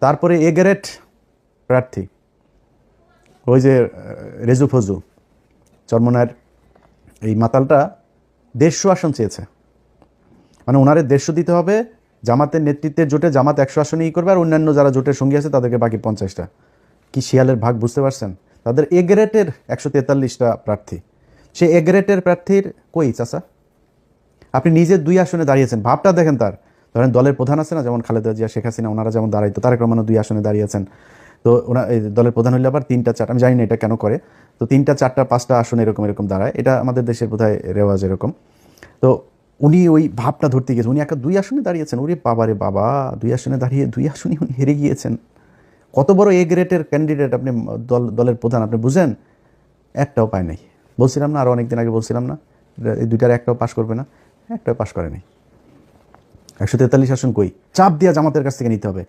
তারপরে A grade প্রার্থী ওই যে রেজু ফজু চরমনার এই মাতালটা 150 আসন চেয়েছে, মানে ওনারে 150 দিতে হবে। জামাতের নেতৃত্বের জোটে জামাত 100 আসনেই করবে, আর অন্যান্য যারা জোটের সঙ্গী আছে তাদেরকে বাকি 50টা। কি শিয়ালের ভাগ বুঝতে পারছেন? তাদের এ গ্রেডের 143টা প্রার্থী, সে এ গ্রেডের প্রার্থীর কই চাচা? আপনি নিজে 2 আসনে দাঁড়িয়েছেন, ভাবটা দেখেন তার। ধরেন দলের প্রধান আছে না, যেমন খালেদা জিয়া, শেখ হাসিনা, ওনারা যেমন দাঁড়াইতো, তারেক রহমানও 2 আসনে দাঁড়িয়েছেন। তো ওনার এই দলের প্রধান হইলে আবার 3টা 4টা, আমি জানি না এটা কেন করে, তো 3টা 4টা 5টা আসন এরকম দাঁড়ায়, এটা আমাদের দেশের বোধহয় রেওয়াজ এরকম। তো উনি ওই ভাবটা ধরতে গিয়েছেন, উনি একটা 2 আসনে দাঁড়িয়েছেন। ওরে বাবা রে বাবা, 2 আসনে দাঁড়িয়ে 2 আসনে উনি হেরে গিয়েছেন। কত বড় এ গ্রেডের ক্যান্ডিডেট আপনি, দলের প্রধান, আপনি বুঝেন? একটাও পায় নাই। বলছিলাম না, আরও অনেকদিন আগে বলছিলাম না, এই 2টার একটাও পাশ করবে না, একটাও পাশ করে নাই। 143 আসন কই? চাপ দিয়া জামাতের কাছ থেকে নিতে হবে।